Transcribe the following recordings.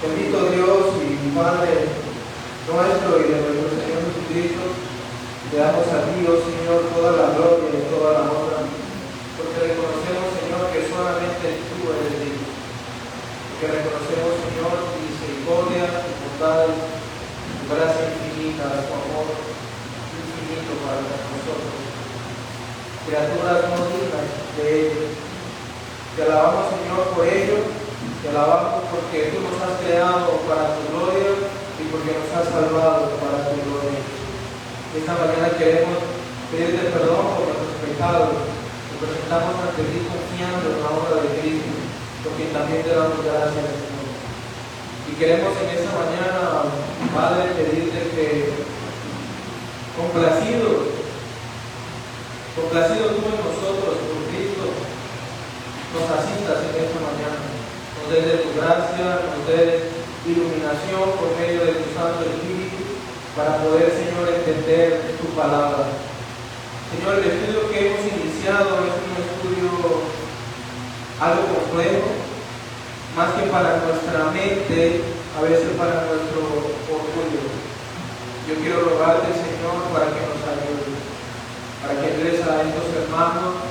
Bendito Dios y Padre nuestro y de nuestro Señor Jesucristo, le damos a Dios, Señor, toda la gloria y toda la honra, porque reconocemos, Señor, que solamente tú eres Dios, porque reconocemos, Señor, tu misericordia, tu bondad, tu gracia infinita, tu amor infinito para nosotros, criaturas no dignas de ello. Te alabamos, Señor, por ello. Te alabamos porque tú nos has creado para tu gloria y porque nos has salvado para tu gloria. Esta mañana queremos pedirte perdón por nuestros pecados. Nos presentamos ante ti confiando en la obra de Cristo, porque también te damos gracias, Señor. Y queremos en esta mañana, Padre, pedirte que complacido tú en nosotros, por Cristo, nos asistas en esta mañana. Nos des de tu gracia, nos des iluminación por medio de tu Santo Espíritu para poder, Señor, entender tu palabra. Señor, el estudio que hemos iniciado es un estudio algo complejo, más que para nuestra mente, a veces para nuestro orgullo. Yo quiero rogarte, Señor, para que nos ayudes, para que ayudes a estos hermanos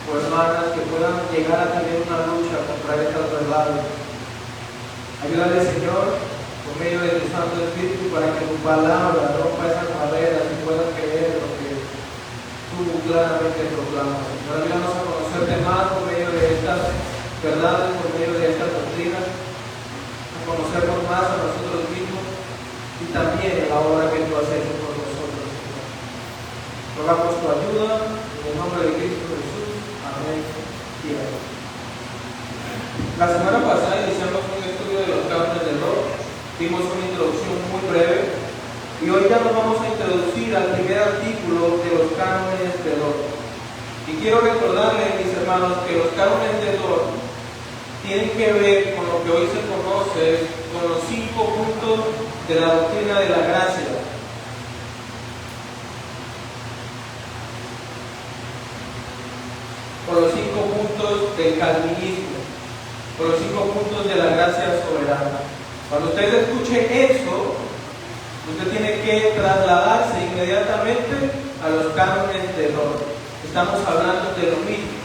o hermanas que puedan llegar a tener una lucha contra estas verdades. Ayúdale, Señor, por medio de tu Santo Espíritu, para que tu palabra rompa esas barreras y puedan creer lo que tú claramente proclamas. Señor, ayúdanos a conocerte más por medio de estas verdades, por medio de estas doctrinas, a conocernos más a nosotros mismos y también en la obra que tú has hecho por nosotros, Señor. Rogamos tu ayuda en el nombre de Cristo Jesús. Amén y amén. La semana pasada iniciamos un estudio de los cánones del Lord, dimos una introducción muy breve y hoy ya nos vamos a introducir al primer artículo de los cánones del Lord. Y quiero recordarles, mis hermanos, que los cánones del Lord tienen que ver con lo que hoy se conoce, con los 5 puntos de la doctrina de la gracia. Por los 5 puntos del calvinismo, por los 5 puntos de la gracia soberana. Cuando usted escuche eso, usted tiene que trasladarse inmediatamente a los cánones de Lord. Estamos hablando de lo mismo.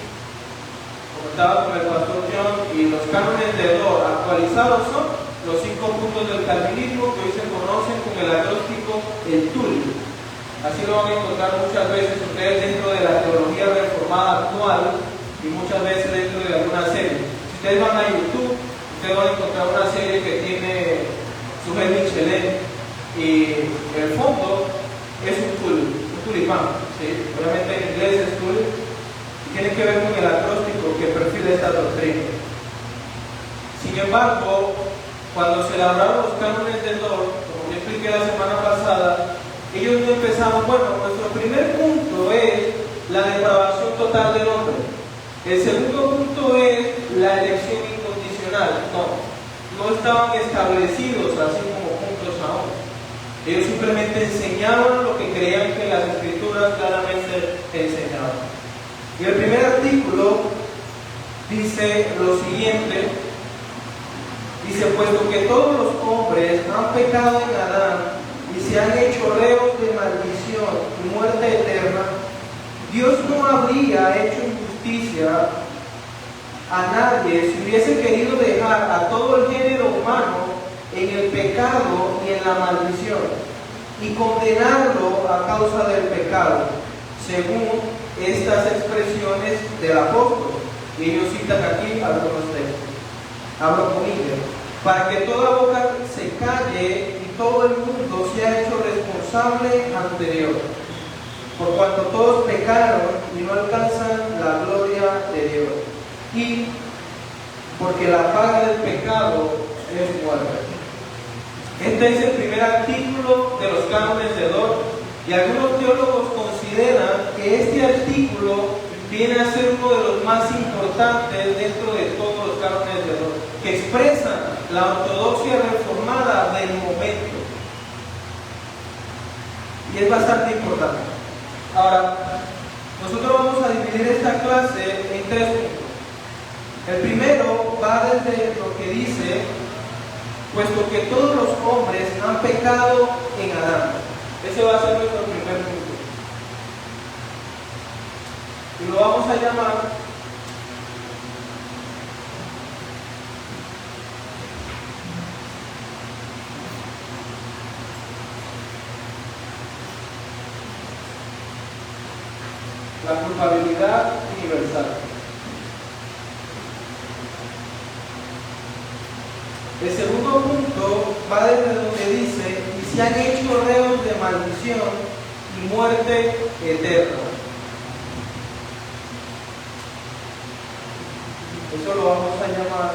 Comentaba con el pastor John, y los cánones de Lord actualizados son los 5 puntos del calvinismo que hoy se conocen con el agnóstico, el Tulio. Así lo van a encontrar muchas veces ustedes dentro de la teología reformada actual y muchas veces dentro de alguna serie. Si ustedes van a YouTube, ustedes van a encontrar una serie que tiene Sujel Michelin y el fondo es un tulipán, ¿sí? Obviamente en inglés es tulip y tiene que ver con el acróstico que perfila esta doctrina. Sin embargo, cuando se elaboraron los cánones de Lord, como yo expliqué la semana pasada, ellos no empezaron, bueno, nuestro primer punto es la depravación total del hombre. El segundo punto es la elección incondicional. No estaban establecidos así como puntos aún. Ellos simplemente enseñaban lo que creían que las escrituras claramente enseñaban. Y el primer artículo dice lo siguiente, dice, puesto que todos los hombres han pecado en Adán, y se han hecho reos de maldición y muerte eterna, Dios no habría hecho injusticia a nadie si hubiese querido dejar a todo el género humano en el pecado y en la maldición, y condenarlo a causa del pecado, según estas expresiones del apóstol. Y ellos citan aquí algunos textos. Abro comillas. Para que toda boca se calle y todo el mundo sea hecho responsable ante Dios, por cuanto todos pecaron y no alcanzan la gloria de Dios, y porque la paga del pecado es muerte. Este es el primer artículo de los cánones de Lord, y algunos teólogos consideran que este artículo viene a ser uno de los más importantes dentro de todos los cánones de Lord, que expresan la ortodoxia reformada del momento. Y es bastante importante. Ahora, nosotros vamos a dividir esta clase en 3 puntos. El primero va desde lo que dice puesto que todos los hombres han pecado en Adán. Ese va a ser nuestro primer punto. Y lo vamos a llamar la culpabilidad universal. El segundo punto va desde donde dice: y se han hecho reos de maldición y muerte eterna. Eso lo vamos a llamar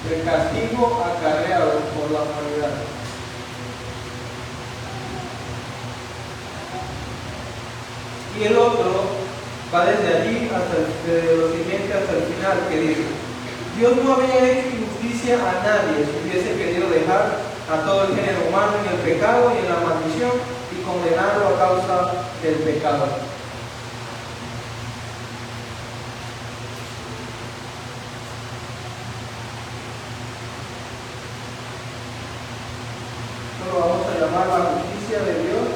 el castigo acarreado por la humanidad. Y el otro va desde allí desde lo siguiente hasta el final, que dice: Dios no había hecho injusticia a nadie si hubiese querido dejar a todo el género humano en el pecado y en la maldición y condenarlo a causa del pecado. Lo vamos a llamar la justicia de Dios.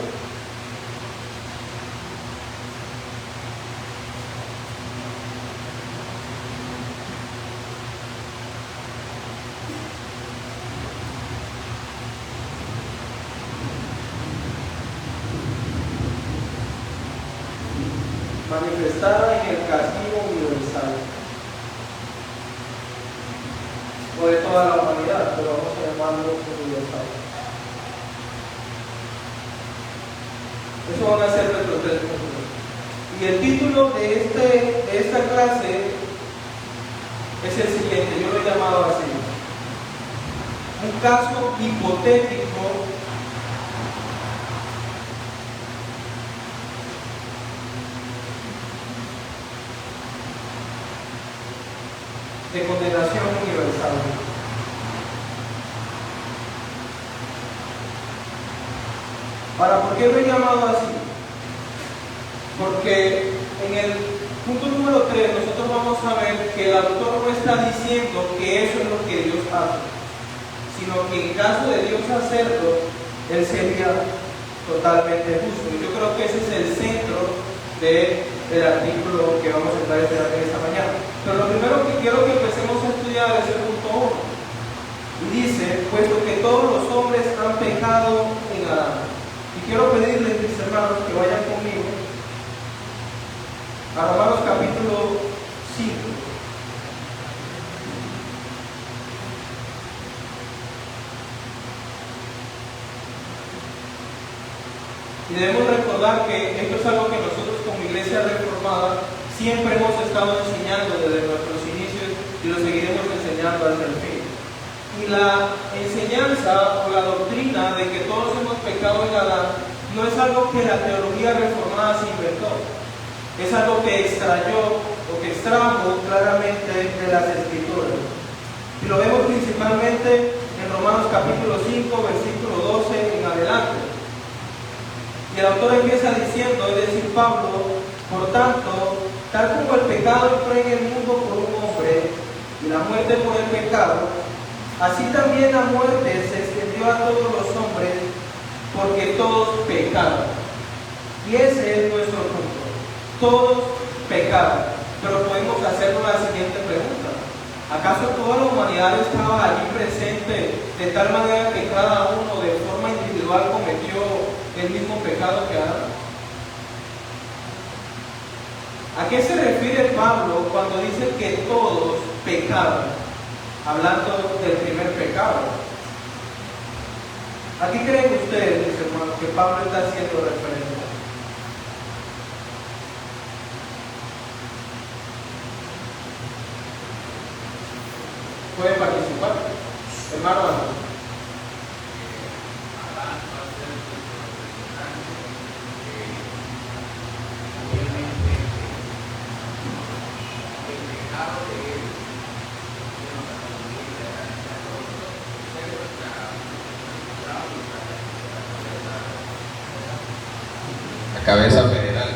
Manifestada en el castigo universal o de toda la humanidad, pero vamos a llamarlo universal. Eso van a ser nuestros tres puntos. Y el título de esta clase es el siguiente, yo lo he llamado así: un caso hipotético de condenación universal. Ahora, ¿por qué lo he llamado así? Porque en el punto número 3 nosotros vamos a ver que el autor no está diciendo que eso es lo que Dios hace, sino que en caso de Dios hacerlo, Él sería totalmente justo. Y yo creo que ese es el centro del artículo que vamos a entrar en esta mañana. Pero lo primero que quiero que empecemos a estudiar es el punto 1. Y dice: puesto que todos los hombres han pecado en Adán. Y quiero pedirles, mis hermanos, que vayan conmigo a Romanos capítulo 5. Y debemos recordar que esto es algo que nosotros como Iglesia Reformada siempre hemos estado enseñando desde nuestros inicios y lo seguiremos enseñando hasta el fin. Y la enseñanza o la doctrina de que todos hemos pecado en Adán no es algo que la teología reformada se inventó, es algo que extrayó o que extrajo claramente de las Escrituras. Y lo vemos principalmente en Romanos capítulo 5, versículo 12 en adelante. Y el autor empieza diciendo, es decir, Pablo: por tanto, tal como el pecado entró en el mundo por un hombre y la muerte por el pecado, así también la muerte se extendió a todos los hombres, porque todos pecaron. Y ese es nuestro punto: todos pecaron. Pero podemos hacernos la siguiente pregunta: ¿acaso toda la humanidad estaba allí presente de tal manera que cada uno de forma individual cometió el mismo pecado que Adán? ¿A qué se refiere Pablo cuando dice que todos pecaron? Hablando del primer pecado. ¿A qué creen ustedes, mis hermanos, que Pablo está haciendo referencia? Pueden participar, hermano. cabeza federal.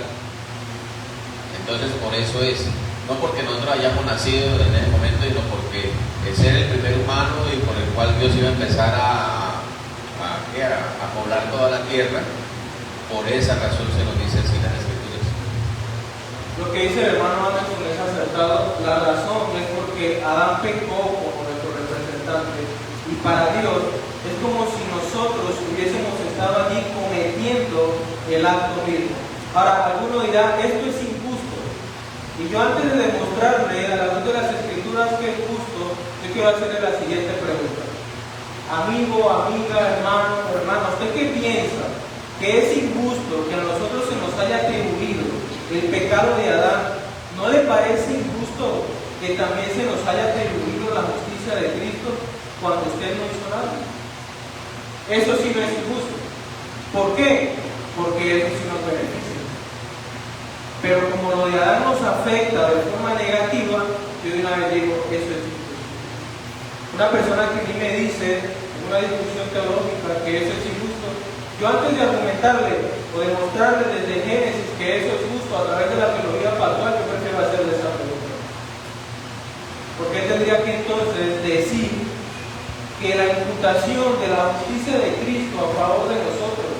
Entonces por eso es, no porque nosotros hayamos nacido en ese momento, sino porque el ser el primer humano y por el cual Dios iba a empezar a poblar toda la tierra, por esa razón se nos dice así en las Escrituras. Lo que dice el hermano Anderson es acertado. La razón es porque Adán pecó como nuestro representante, y para Dios es como si nosotros hubiésemos estado allí cometiendo el acto mismo. Ahora, alguno dirá, esto es injusto. Y yo, antes de demostrarle a la luz de las Escrituras que es justo, yo quiero hacerle la siguiente pregunta. Amigo, amiga, hermano, hermana, ¿usted qué piensa? ¿Que es injusto que a nosotros se nos haya atribuido el pecado de Adán? ¿No le parece injusto que también se nos haya atribuido la justicia de Cristo cuando usted no hizo nada? Eso sí no es injusto. ¿Por qué? Porque eso sí nos beneficia. Pero como lo de Adán nos afecta de forma negativa, yo de una vez digo, eso es injusto. Una persona que a mí me dice, en una discusión teológica, que eso es injusto, yo, antes de argumentarle o demostrarle desde Génesis que eso es justo a través de la teología pascual, yo prefiero hacerle esa pregunta. Porque él tendría que entonces decir que la imputación de la justicia de Cristo a favor de nosotros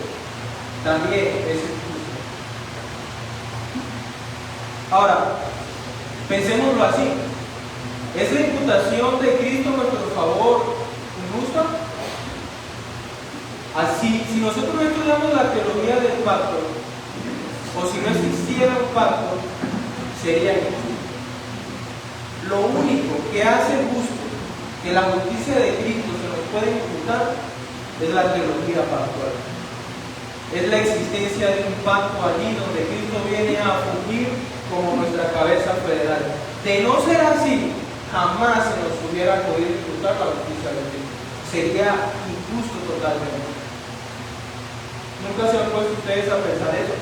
también es injusta. Ahora, pensémoslo así. ¿Es la imputación de Cristo a nuestro favor injusta? Así, si nosotros no estudiamos la teología del pacto, o si no existiera un pacto, sería injusto. Lo único que hace justo que la justicia de Cristo se nos pueda imputar es la teología pactual. Es la existencia de un pacto allí donde Cristo viene a fungir como nuestra cabeza federal. De no ser así, jamás se nos hubiera podido imputar la justicia de Cristo. Sería injusto totalmente. ¿Nunca se han puesto ustedes a pensar eso?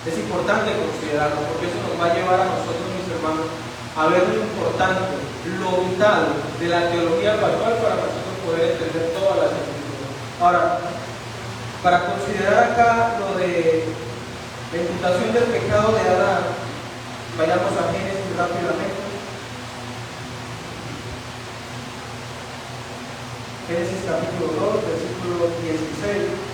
Es importante considerarlo, porque eso nos va a llevar a nosotros, mis hermanos, a ver lo importante, lo vital de la teología pascual para nosotros poder entender todas las escrituras. Ahora, para considerar acá lo de la imputación del pecado de Adán, vayamos a Génesis rápidamente. Génesis capítulo 2, versículo 16.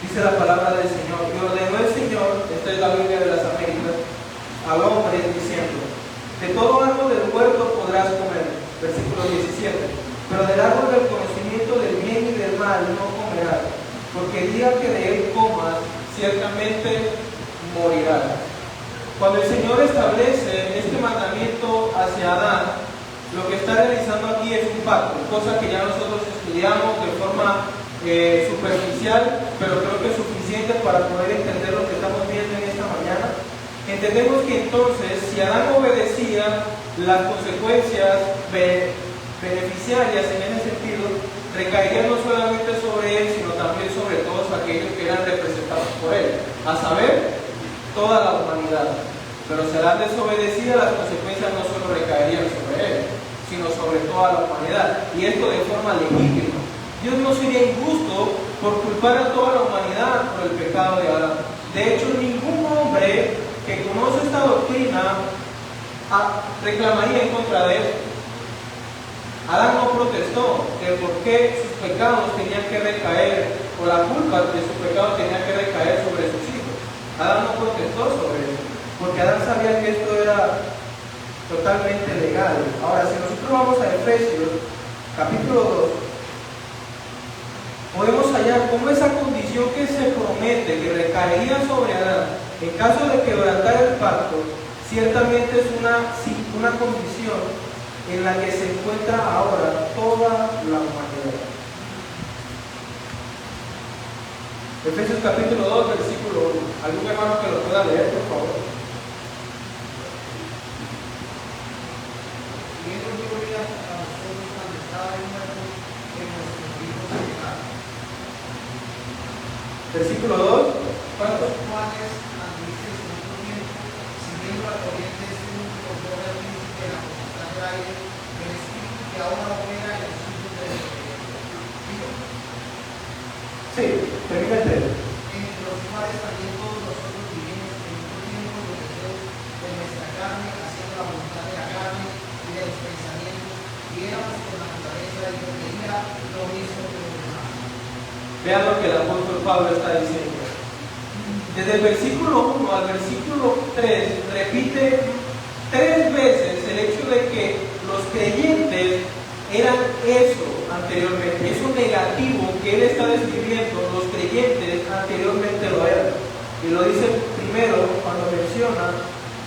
Dice la palabra del Señor: y ordenó el Señor, esta es la Biblia de las Américas, al hombre diciendo: de todo árbol del huerto podrás comer. Versículo 17. Pero del árbol del conocimiento del bien y del mal no comerás, porque el día que de él comas, ciertamente morirás. Cuando el Señor establece este mandamiento hacia Adán, lo que está realizando aquí es un pacto, cosa que ya nosotros estudiamos de forma superficial, pero creo que es suficiente para poder entender lo que estamos viendo en esta mañana. Entendemos que entonces, si Adán obedecía, las consecuencias beneficiarias en ese sentido recaerían no solamente sobre él, sino también sobre todos aquellos que eran representados por él, a saber, toda la humanidad. Pero si Adán desobedecía, las consecuencias no solo recaerían sobre él, sino sobre toda la humanidad, y esto de forma legítima. Dios no sería injusto por culpar a toda la humanidad por el pecado de Adán. De hecho, ningún hombre que conoce esta doctrina reclamaría en contra de él. Adán no protestó de por qué sus pecados tenían que recaer, o la culpa de sus pecados tenía que recaer sobre sus hijos. Adán no protestó sobre eso, porque Adán sabía que esto era totalmente legal. Ahora, si nosotros vamos a Efesios, capítulo 2, podemos hallar cómo esa condición que se promete, que recaería sobre Adán, en caso de quebrantar el pacto, ciertamente es una condición en la que se encuentra ahora toda la humanidad. Efesios capítulo 2, versículo 1. ¿Algún hermano que lo pueda leer, por favor? Versículo 2. ¿Cuántos? Cuales anduvisteis en otro tiempo, siguiendo la corriente de este mundo, conforme al príncipe de la potestad del aire, el espíritu que ahora opera en los hijos de Sí, termina el 3. entre los cuales también todos nosotros vivimos en un tiempo los deseos de nuestra carne, haciendo la voluntad de la carne y de los pensamientos, y éramos por naturaleza y por medida lo mismo que los demás. Vean lo que el apóstol Pablo está diciendo. Desde el versículo 1 al versículo 3 repite 3 veces el hecho de que los creyentes eran eso anteriormente, eso negativo que él está describiendo, los creyentes anteriormente lo eran. Y lo dice primero cuando menciona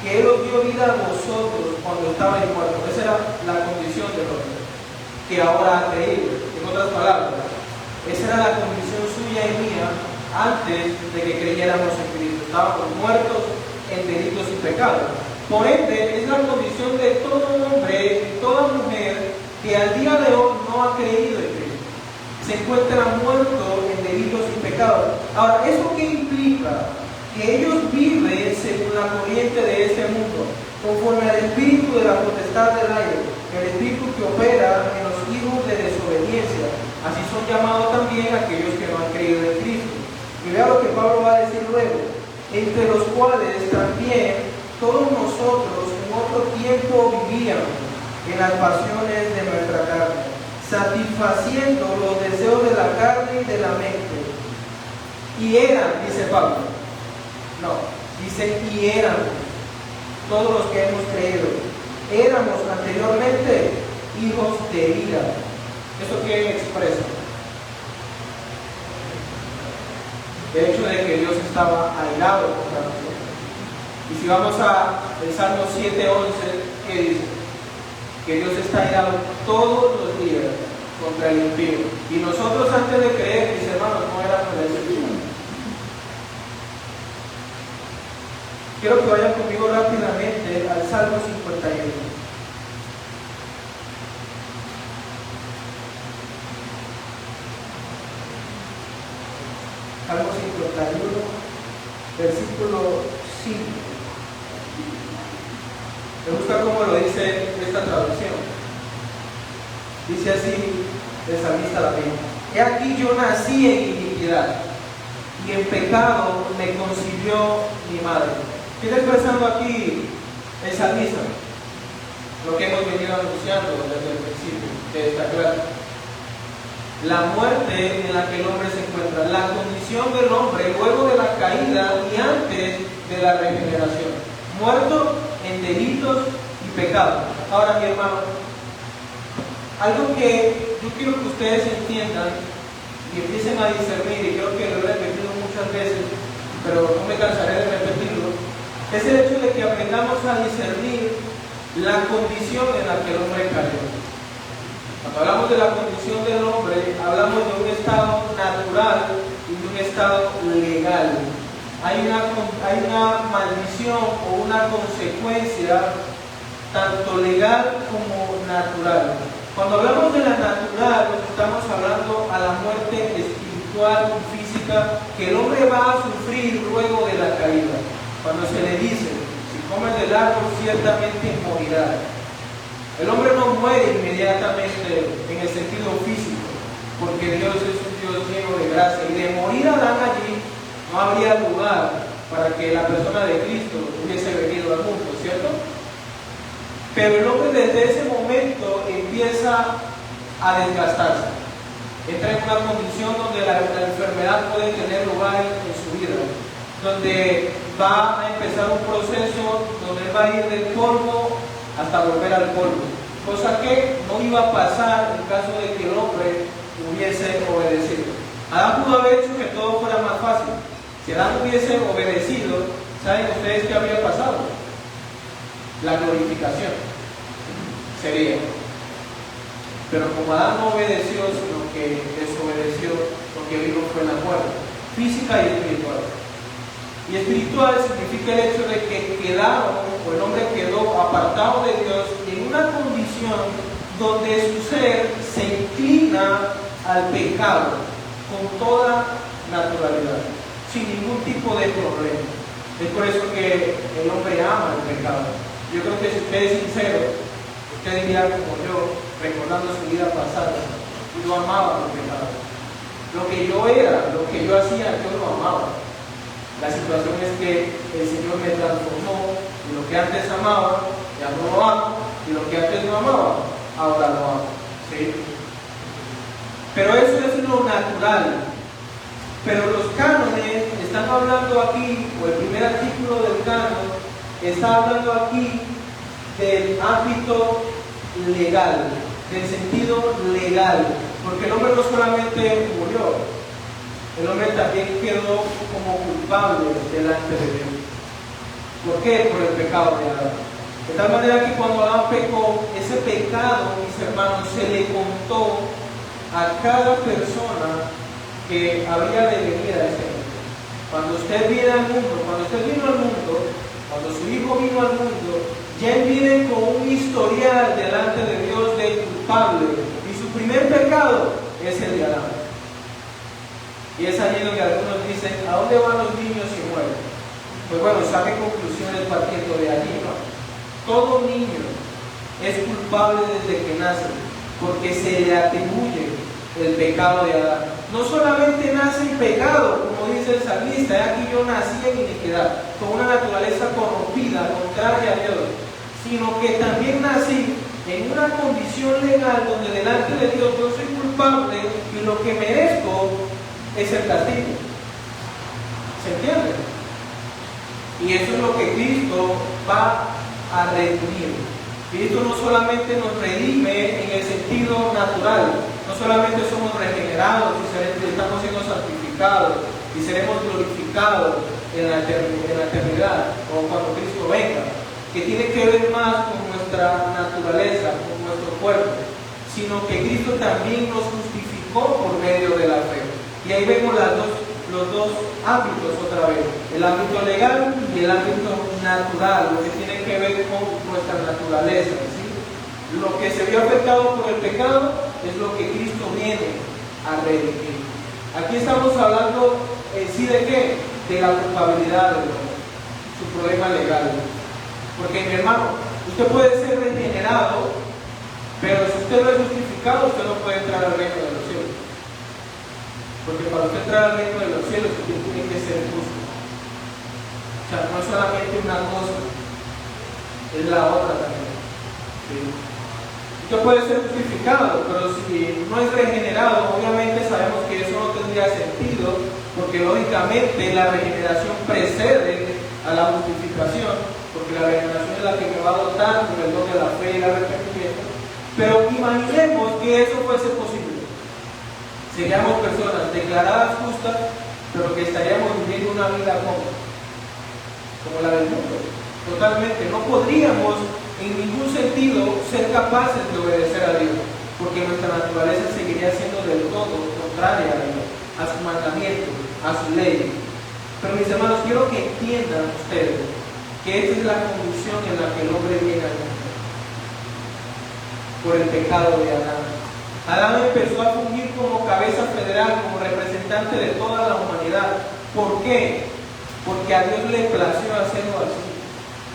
que él os dio vida a vosotros cuando estaba en muerto. Esa era la condición del hombre, que ahora ha creído. En otras palabras, esa era la condición suya y mía antes de que creyéramos en Cristo. Estábamos muertos en delitos y pecados. Por ende, es la condición de todo hombre, toda mujer que al día de hoy no ha creído en Cristo. Se encuentra muerto en delitos y pecados. Ahora, ¿eso qué implica? Que ellos viven según la corriente de este mundo, conforme al espíritu de la potestad del aire, el espíritu que opera en los hijos de desobediencia. Así son llamados también aquellos que no han creído en Cristo. Y vea lo que Pablo va a decir luego, entre los cuales también todos nosotros en otro tiempo vivíamos en las pasiones de nuestra carne, satisfaciendo los deseos de la carne y de la mente. Y eran, dice Pablo, no, dice y éramos, todos los que hemos creído, éramos anteriormente hijos de ira. ¿Eso qué expresa? El hecho de que Dios estaba airado contra nosotros. Y si vamos a el Salmo 7:11, ¿qué dice? Que Dios está airado todos los días contra el impío. Y nosotros antes de creer, mis hermanos, no éramos de ese tipo. Quiero que vayan conmigo rápidamente al Salmo 51. Salmo 51, versículo 5. Me gusta cómo lo dice esta traducción. Dice así el salmista David: He aquí yo nací en iniquidad, y en pecado me concibió mi madre. ¿Qué está expresando aquí el salmista? Lo que hemos venido anunciando desde el principio de esta clase. La muerte en la que el hombre se encuentra, la condición del hombre luego de la caída y antes de la regeneración. Muerto en delitos y pecados. Ahora, mi hermano, algo que yo quiero que ustedes entiendan y empiecen a discernir, y creo que lo he repetido muchas veces, pero no me cansaré de repetirlo, es el hecho de que aprendamos a discernir la condición en la que el hombre cayó. Cuando hablamos de la condición del hombre, hablamos de un estado natural y de un estado legal. Hay una maldición o una consecuencia tanto legal como natural. Cuando hablamos de la natural, nos estamos hablando a la muerte espiritual y física que el hombre va a sufrir luego de la caída. Cuando se le dice, si comes del árbol ciertamente morirás. El hombre no muere inmediatamente en el sentido físico, porque Dios es un Dios lleno de gracia, y de morir Adán allí no habría lugar para que la persona de Cristo hubiese venido al mundo, ¿cierto? Pero el hombre desde ese momento empieza a desgastarse, entra en una condición donde la enfermedad puede tener lugar en su vida, donde va a empezar un proceso donde él va a ir del polvo hasta volver al polvo, cosa que no iba a pasar en caso de que el hombre hubiese obedecido. Adán pudo haber hecho que todo fuera más fácil. Si Adán hubiese obedecido, ¿saben ustedes qué habría pasado? La glorificación sería. Pero como Adán no obedeció, sino que desobedeció, lo que vino fue la muerte, física y espiritual. Y espiritual significa el hecho de que quedaron, o el hombre quedó apartado de Dios en una condición donde su ser se inclina al pecado con toda naturalidad, sin ningún tipo de problema. Es por eso que el hombre ama el pecado. Yo creo que si usted es sincero, usted diría como yo, recordando su vida pasada, yo amaba el pecado. lo que yo era, lo que yo hacía, yo lo amaba. La situación es que el Señor me transformó y lo que antes amaba, ya no lo amo, y lo que antes no amaba, ahora lo amo. ¿Sí? Pero eso es lo natural. Pero los cánones están hablando aquí, o el primer artículo del canon está hablando aquí del ámbito legal, del sentido legal, porque el hombre no solamente murió, el hombre también quedó como culpable delante de Dios. ¿Por qué? Por el pecado de Adán. De tal manera que cuando Adán pecó, ese pecado, mis hermanos, se le contó a cada persona que había de venir a este mundo. Cuando usted viene al mundo, cuando usted vino al mundo, cuando su hijo vino al mundo, ya él viene con un historial delante de Dios de culpable. Y su primer pecado es el de Adán. Y es allí donde algunos dicen, ¿a dónde van los niños y mueren? Pues bueno, saque conclusiones partiendo de allí, ¿no? Todo niño es culpable desde que nace, porque se le atribuye el pecado de Adán. No solamente nace en pecado, como dice el salmista, aquí yo nací en iniquidad, con una naturaleza corrompida, contraria a Dios, sino que también nací en una condición legal donde delante de Dios yo soy culpable y lo que merezco es el castigo. ¿Se entiende? Y eso es lo que Cristo va a redimir. Cristo no solamente nos redime en el sentido natural, no solamente somos regenerados y estamos siendo santificados y seremos glorificados en la eternidad o cuando Cristo venga, que tiene que ver más con nuestra naturaleza, con nuestro cuerpo, sino que Cristo también nos justificó por medio de la fe. Y ahí vemos los dos ámbitos otra vez, el ámbito legal y el ámbito natural, lo que tiene que ver con nuestra naturaleza, ¿sí? Lo que se vio afectado por el pecado es lo que Cristo viene a redimir. Aquí estamos hablando en sí de qué, de la culpabilidad del hombre, su problema legal. Porque mi hermano, usted puede ser regenerado, pero si usted no es justificado, usted no puede entrar al reino de los cielos. Porque para usted entrar al reino de los cielos, usted tiene que ser justo. O sea, no es solamente una cosa, es la otra también. ¿Sí? Usted puede ser justificado, pero si no es regenerado, obviamente sabemos que eso no tendría sentido, porque lógicamente la regeneración precede a la justificación, porque la regeneración es la que me va a dotar con el don de la fe y el arrepentimiento. Pero imaginemos que eso fuese posible. Seríamos personas declaradas justas, pero que estaríamos viviendo una vida como la del mundo. Totalmente. No podríamos en ningún sentido ser capaces de obedecer a Dios, porque nuestra naturaleza seguiría siendo del todo contraria a Dios, a su mandamiento, a su ley. Pero mis hermanos, quiero que entiendan ustedes que esta es la condición en la que el hombre viene al mundo, por el pecado de Adán. Adán empezó a fungir como cabeza federal, como representante de toda la humanidad. ¿Por qué? Porque a Dios le plació hacerlo así.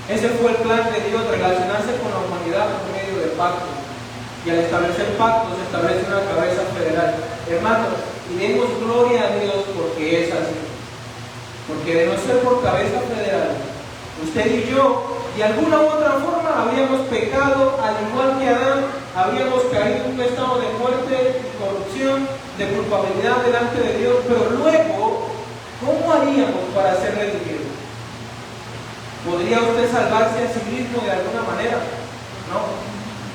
Ese fue el plan de Dios, relacionarse con la humanidad por medio de pactos. Y al establecer pactos, se establece una cabeza federal. Hermanos, y demos gloria a Dios porque es así. Porque de no ser por cabeza federal, usted y yo, de alguna u otra forma, habríamos pecado, al igual que Adán, habríamos caído en un estado de muerte, de corrupción, de culpabilidad delante de Dios. Pero luego, ¿cómo haríamos para ser redimidos? ¿Podría usted salvarse a sí mismo de alguna manera? No.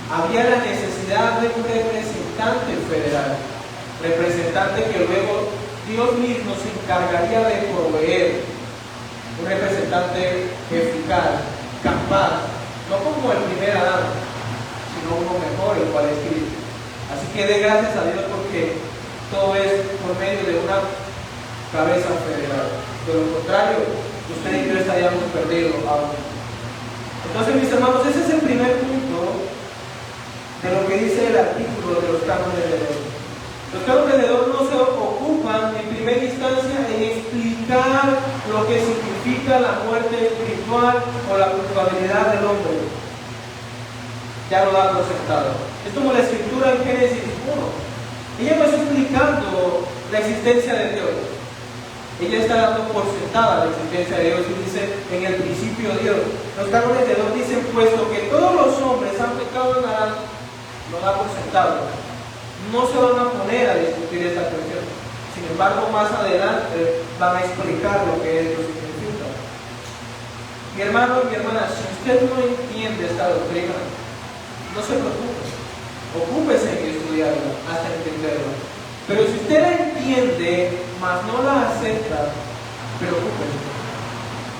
Había la necesidad de un representante federal, representante que luego Dios mismo se encargaría de proveer, un representante eficaz, capaz, no como el primer Adán, sino uno mejor, el cual es Cristo. Así que dé gracias a Dios porque todo es por medio de una cabeza federal. De lo contrario, usted y yo estaríamos perdidos aún. Entonces, mis hermanos, ese es el primer punto de lo que dice el artículo de los cánones de Dios. Los cánones de Dios no se ocupan en primera instancia en explicar lo que significa la muerte espiritual o la culpabilidad del hombre. Ya lo da por sentado. Es como la escritura en Génesis 1. Ella no está explicando la existencia de Dios. Ella está dando por sentada la existencia de Dios y dice, en el principio Dios. Los cánones de Dios dicen, puesto que todos los hombres han pecado en Adán, lo da por sentado. No se van a poner a discutir esta cuestión. Sin embargo, más adelante van a explicar lo que esto significa. Mi hermano y mi hermana, si usted no entiende esta doctrina, no se preocupe. Ocúpese en estudiarla hasta entenderla. Pero si usted la entiende, mas no la acepta, preocúpese.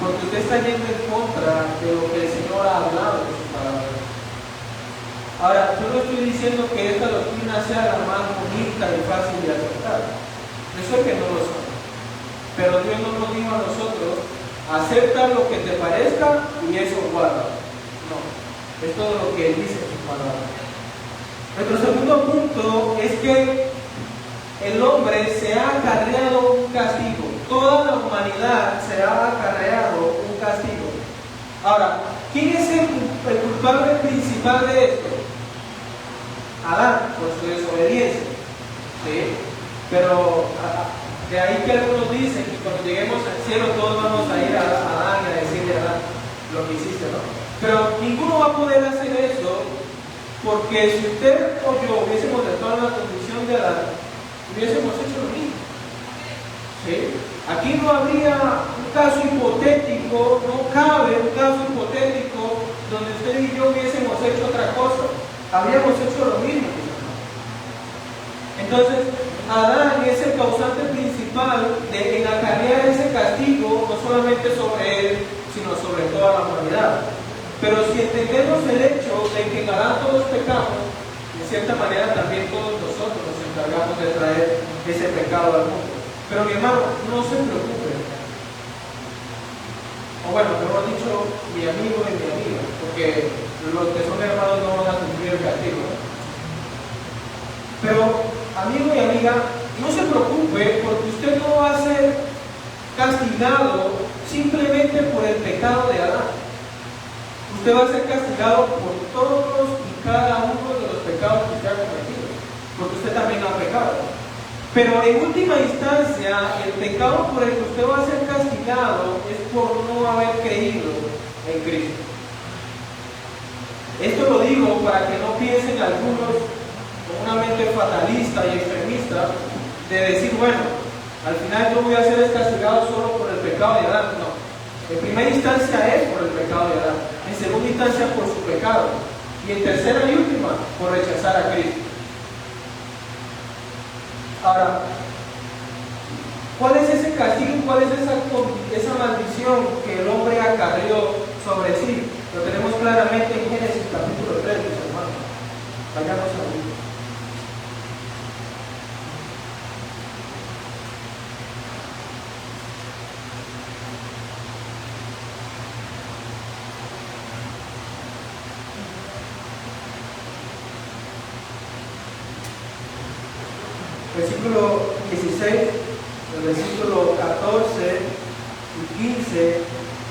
Porque usted está yendo en contra de lo que el Señor ha hablado en su palabra. Ahora, yo no estoy diciendo que esta doctrina sea la más bonita y fácil de aceptar. Yo sé que no lo son. Pero Dios no nos dijo a nosotros, acepta lo que te parezca y eso guarda. No, es todo lo que Él dice en su palabra. Nuestro segundo punto es que el hombre se ha acarreado un castigo. Toda la humanidad se ha acarreado un castigo. Ahora, ¿quién es el culpable principal de esto? Adán, por su desobediencia. ¿Sí? Pero de ahí que algunos dicen que cuando lleguemos al cielo todos vamos a ir a Adán y a decirle a Adán lo que hiciste, ¿no? Pero ninguno va a poder hacer eso, porque si usted o yo hubiésemos estado en la condición de Adán, hubiésemos hecho lo mismo. ¿Sí? Aquí no habría un caso hipotético, no cabe un caso hipotético donde usted y yo hubiésemos hecho otra cosa. Habríamos hecho lo mismo. Entonces, Adán es el causante principal de acarrear ese castigo, no solamente sobre él, sino sobre toda la humanidad. Pero si entendemos el hecho de que en Adán todos pecamos, de cierta manera también todos nosotros nos encargamos de traer ese pecado al mundo. Pero mi hermano, no se preocupe. O bueno, mejor dicho, mi amigo y mi amiga, porque los que son hermanos no van a cumplir el castigo. Pero, amigo y amiga, no se preocupe porque usted no va a ser castigado simplemente por el pecado de Adán. Usted va a ser castigado por todos y cada uno de los pecados que usted ha cometido, porque usted también ha pecado. Pero en última instancia, el pecado por el que usted va a ser castigado es por no haber creído en Cristo. Esto lo digo para que no piensen algunos con una mente fatalista y extremista de decir, bueno, al final yo voy a ser castigado solo por el pecado de Adán. No. En primera instancia es por el pecado de Adán. En segunda instancia por su pecado. Y en tercera y última, por rechazar a Cristo. Ahora, ¿cuál es ese castigo? ¿Cuál es esa maldición que el hombre acarreó sobre sí? Lo tenemos claramente en Génesis capítulo 3, mis hermanos. Vayamos a ver. Versículo 16, el versículo 14 y 15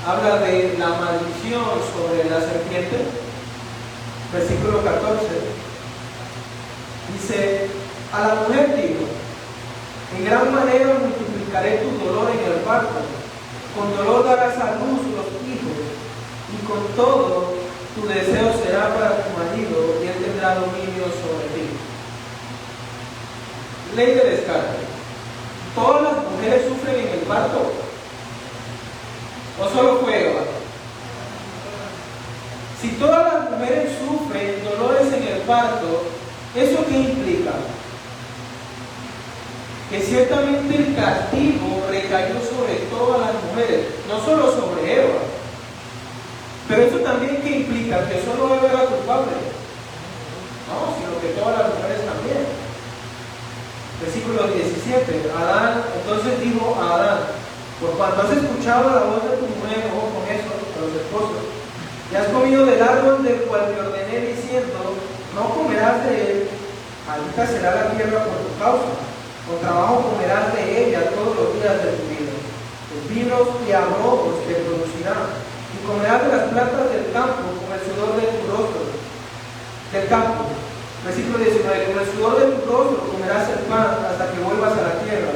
habla de la maldición sobre la serpiente. Versículo 14 dice, a la mujer dijo, en gran manera multiplicaré tu dolor en el parto, con dolor darás a luz los hijos, y con todo tu deseo será para tu marido, y él tendrá dominio sobre ti. Ley de descarte. ¿Todas las mujeres sufren en el parto? ¿O solo fue Eva? Si todas las mujeres sufren dolores en el parto, ¿eso qué implica? Que ciertamente el castigo recayó sobre todas las mujeres, no solo sobre Eva. Pero eso también ¿qué implica? Que solo Eva era culpable. No, sino que todas las mujeres también. Versículo 17, Adán, entonces dijo a Adán, por cuanto has escuchado la voz de tu mujer, ojo con eso, a los esposos, y has comido del árbol del cual te ordené diciendo, no comerás de él, maldita será la tierra por tu causa, con trabajo comerás de ella todos los días de tu vida, los vinos y abrojos te producirán, y comerás de las plantas del campo con el sudor de tu rostro, del campo. Versículo 19, con el sudor de tu rostro comerás el pan hasta que vuelvas a la tierra,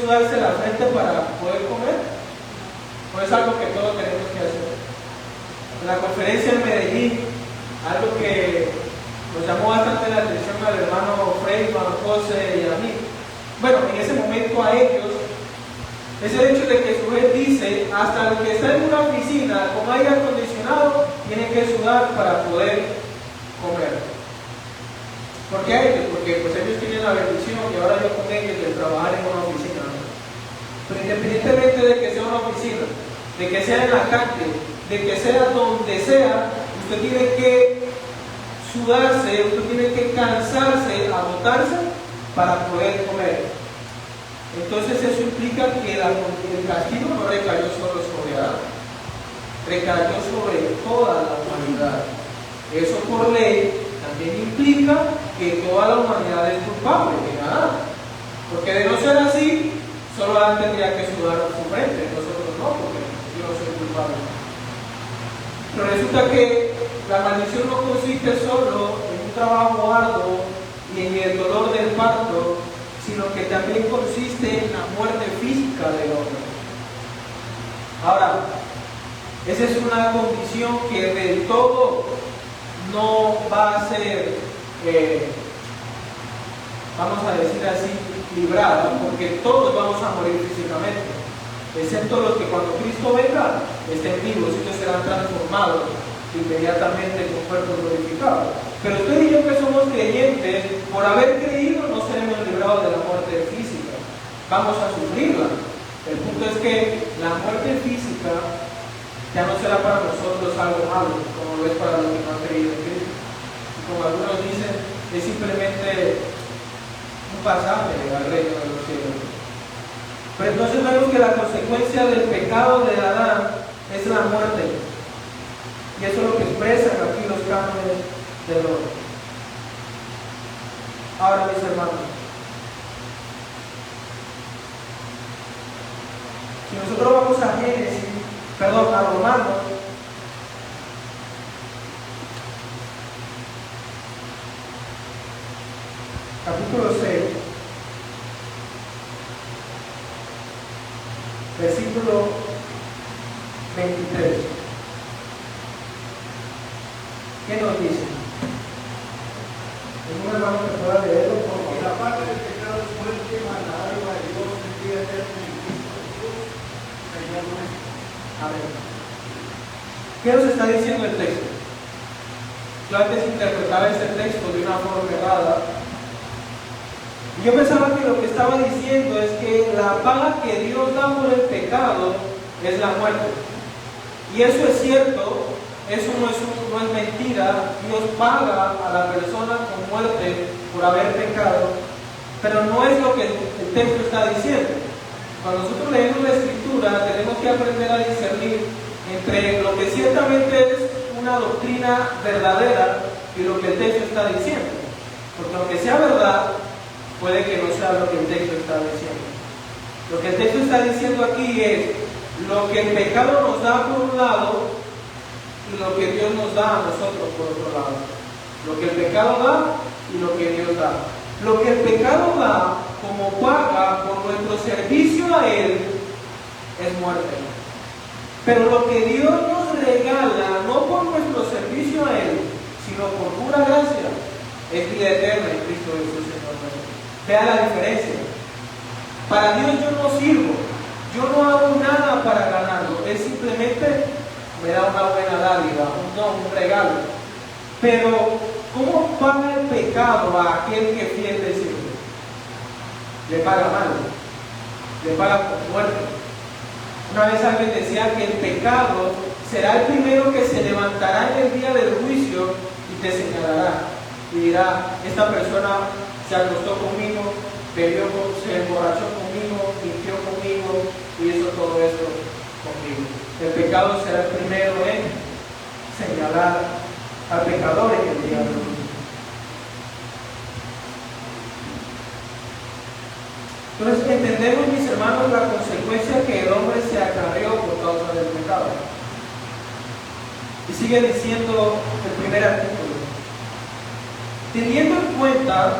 sudarse la frente para poder comer? ¿O es algo que todos tenemos que hacer? En la conferencia en Medellín, algo que nos llamó bastante la atención al hermano Frey, Juan José y a mí. Bueno, en ese momento a ellos, es el hecho de que su vez dice, hasta el que está en una oficina con aire acondicionado, tiene que sudar para poder comer. ¿Por qué a ellos? Porque pues ellos tienen la bendición y ahora yo con ellos de trabajar en una oficina, ¿no? Pero independientemente de que sea una oficina, de que sea en la calle, de que sea donde sea, usted tiene que sudarse, usted tiene que cansarse, agotarse para poder comer. Entonces eso implica que el castigo no recayó solo sobre Adán, recayó sobre toda la humanidad. Eso por ley también implica que toda la humanidad es culpable de Adán, porque de no ser así, solo Adán tendría que sudar su frente, nosotros no, porque yo no soy culpable. Pero resulta que la maldición no consiste solo en un trabajo arduo y en el dolor del parto, sino que también consiste en la muerte física del hombre. Ahora, esa es una condición que del todo no va a ser, vamos a decir así, librada, porque todos vamos a morir físicamente, excepto los que cuando Cristo venga estén vivos, ellos serán transformados inmediatamente con cuerpos glorificados. Pero usted y yo que somos creyentes, por haber creído no seremos librados de la muerte física, vamos a sufrirla. El punto es que la muerte física ya no será para nosotros algo malo, como lo es para los que no han creído en Cristo. Y como algunos dicen, es simplemente un pasaje al reino de los cielos. Pero entonces vemos que la consecuencia del pecado de Adán es la muerte. Y eso es lo que expresan aquí los cánones del orden. Ahora, mis hermanos, si nosotros vamos a a Romanos, capítulo 6, versículo 23. ¿Qué nos dice? ¿Algún hermano que pueda leerlo? Porque la parte del pecado es muerte, mas la dádiva de Dios es vida eterna en Cristo Jesús, Señor nuestro. Amén. ¿Qué nos está diciendo el texto? Yo antes interpretaba este texto de una forma errada. Y yo pensaba que lo que estaba diciendo es que la paga que Dios da por el pecado es la muerte. Y eso es cierto. Eso no es mentira. Dios paga a la persona con muerte por haber pecado, pero no es lo que el texto está diciendo. Cuando nosotros leemos la Escritura, tenemos que aprender a discernir entre lo que ciertamente es una doctrina verdadera y lo que el texto está diciendo. Porque aunque sea verdad, puede que no sea lo que el texto está diciendo. Lo que el texto está diciendo aquí es lo que el pecado nos da por un lado y lo que Dios nos da a nosotros por otro lado. Lo que el pecado da y lo que Dios da. Lo que el pecado da como paga por nuestro servicio a Él es muerte. Pero lo que Dios nos regala, no por nuestro servicio a Él, sino por pura gracia, es vida eterna en Cristo Jesús, Señor nuestro. Vea la diferencia. Para Dios yo no sirvo, yo no hago nada para ganarlo. Él simplemente me da una buena dádiva, un don, un regalo. Pero, ¿cómo paga el pecado a aquel que fiel le sirve? Le paga mal, le paga con muerte. Una vez alguien decía que el pecado será el primero que se levantará en el día del juicio y te señalará. Y dirá, esta persona se acostó conmigo, bebió, se emborrachó conmigo, mintió conmigo y hizo todo esto conmigo. El pecado será el primero en señalar al pecador en el día del juicio. Entonces entendemos, mis hermanos, la consecuencia que el hombre se acarreó por causa del pecado. Y sigue diciendo el primer artículo: teniendo en cuenta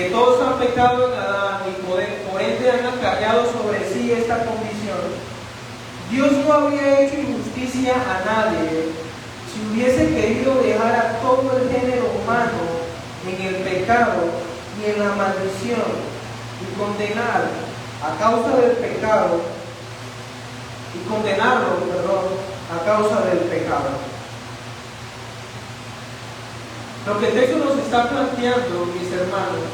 que todos han pecado en Adán y por ende han acarreado sobre sí esta condición, Dios no habría hecho injusticia a nadie si hubiese querido dejar a todo el género humano en el pecado y en la maldición y condenar a causa del pecado y condenarlo, a causa del pecado. Lo que el texto nos está planteando, mis hermanos,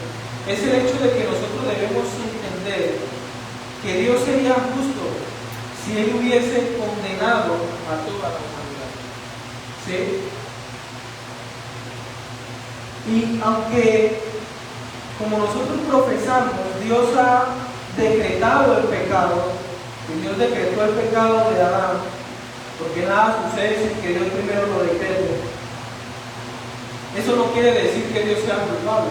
es el hecho de que nosotros debemos entender que Dios sería justo si Él hubiese condenado a toda la humanidad. ¿Sí? Y aunque, como nosotros profesamos, Dios ha decretado el pecado, y Dios decretó el pecado de Adán, porque nada sucede sin que Dios primero lo decrete. Eso no quiere decir que Dios sea culpable.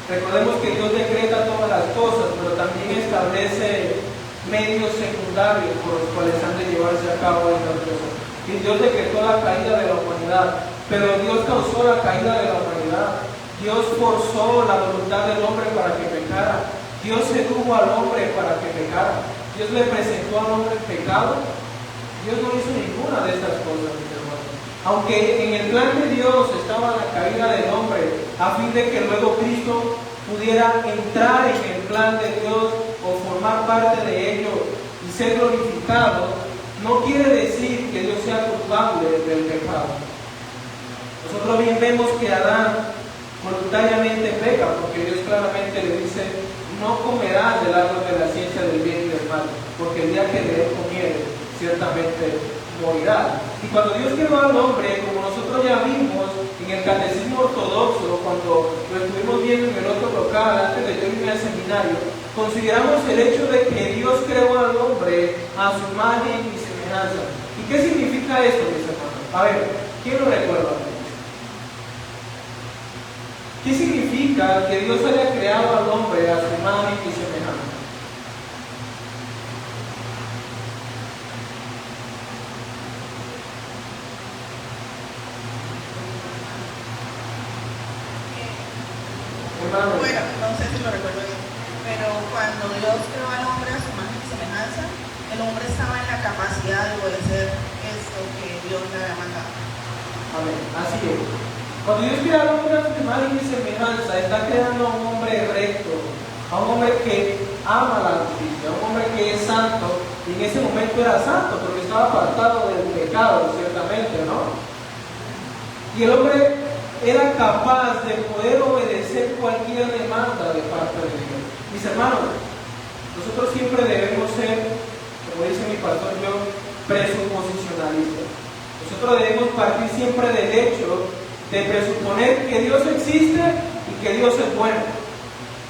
Recordemos que Dios decreta todas las cosas, pero también establece medios secundarios por los cuales han de llevarse a cabo estas cosas. Y Dios decretó la caída de la humanidad, pero Dios causó la caída de la humanidad. Dios forzó la voluntad del hombre para que pecara. Dios sedujo al hombre para que pecara. Dios le presentó al hombre el pecado. Dios no hizo ninguna de estas cosas, mis hermanos. Aunque en el plan de Dios estaba la caída del hombre, a fin de que luego Cristo pudiera entrar en el plan de Dios o formar parte de ello y ser glorificado, no quiere decir que Dios sea culpable del pecado. Nosotros bien vemos que Adán voluntariamente peca, porque Dios claramente le dice: no comerás del árbol de la ciencia del bien y del mal, porque el día que de él comiere, ciertamente morirá. Y cuando Dios creó al hombre, como nosotros ya vimos en el catecismo ortodoxo, cuando lo estuvimos viendo en el otro local, antes de yo irme al seminario, consideramos el hecho de que Dios creó al hombre a su imagen y semejanza. ¿Y qué significa esto, mis hermanos? A ver, ¿quién lo recuerda? ¿Qué significa que Dios haya creado al hombre a su imagen y semejanza? Bueno, no sé si lo recuerdo bien, pero cuando Dios creó al hombre a su imagen y semejanza, el hombre estaba en la capacidad de obedecer esto que Dios le había mandado. Amén, así es. Cuando Dios crea al hombre a su imagen y semejanza, está creando a un hombre recto, a un hombre que ama la justicia, a un hombre que es santo, y en ese momento era santo porque estaba apartado del pecado, ciertamente, ¿no? Y el hombre era capaz de poder obedecer cualquier demanda de parte de Dios. Mis hermanos, nosotros siempre debemos ser, como dice mi pastor yo, presuposicionalistas. Nosotros debemos partir siempre del hecho de presuponer que Dios existe y que Dios es bueno,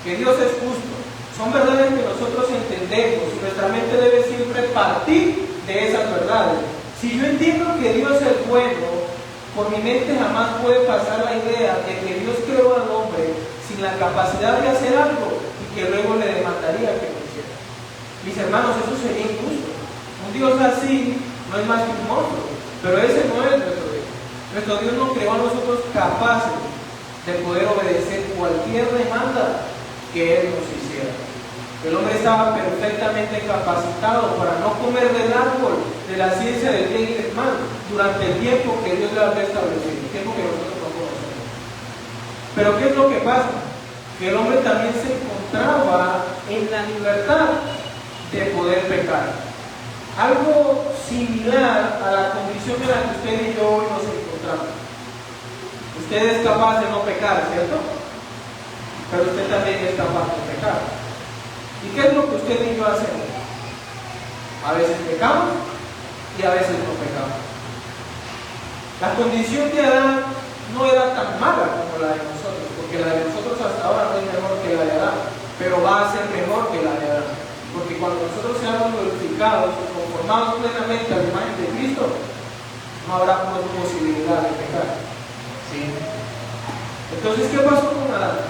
que Dios es justo. Son verdades que nosotros entendemos y nuestra mente debe siempre partir de esas verdades. Si yo entiendo que Dios es bueno, por mi mente jamás puede pasar la idea de que Dios creó al hombre sin la capacidad de hacer algo y que luego le demandaría que lo hiciera. Mis hermanos, eso sería injusto. Un Dios así no es más que un monstruo, pero ese no es nuestro Dios. Nuestro Dios nos creó a nosotros capaces de poder obedecer cualquier demanda que Él nos hiciera. El hombre estaba perfectamente capacitado para no comer del árbol de la ciencia del bien y del mal durante el tiempo que Dios le había establecido, el tiempo que nosotros no conocemos. Pero ¿qué es lo que pasa? Que el hombre también se encontraba en la libertad de poder pecar. Algo similar a la condición en la que usted y yo hoy nos encontramos. Usted es capaz de no pecar, ¿cierto? Pero usted también es capaz de pecar. ¿Y qué es lo que usted y yo hacemos? A veces pecamos y a veces no pecamos. La condición de Adán no era tan mala como la de nosotros, porque la de nosotros hasta ahora no es mejor que la de Adán, pero va a ser mejor que la de Adán. Porque cuando nosotros seamos glorificados y conformados plenamente a la imagen de Cristo, no habrá posibilidad de pecar. ¿Sí? Entonces, ¿qué pasó con Adán?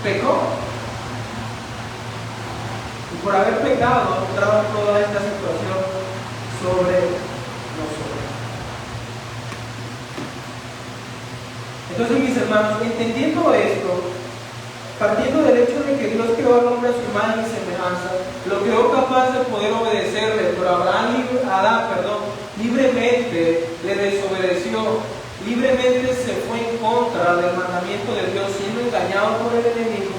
Pecó. Y por haber pecado, trajo toda esta situación sobre nosotros. Entonces, mis hermanos, entendiendo esto, partiendo del hecho de que Dios creó al hombre a su imagen y semejanza, lo creó capaz de poder obedecerle, pero Adán, libremente le desobedeció, libremente se fue en contra del mandamiento de Dios, siendo engañado por el enemigo,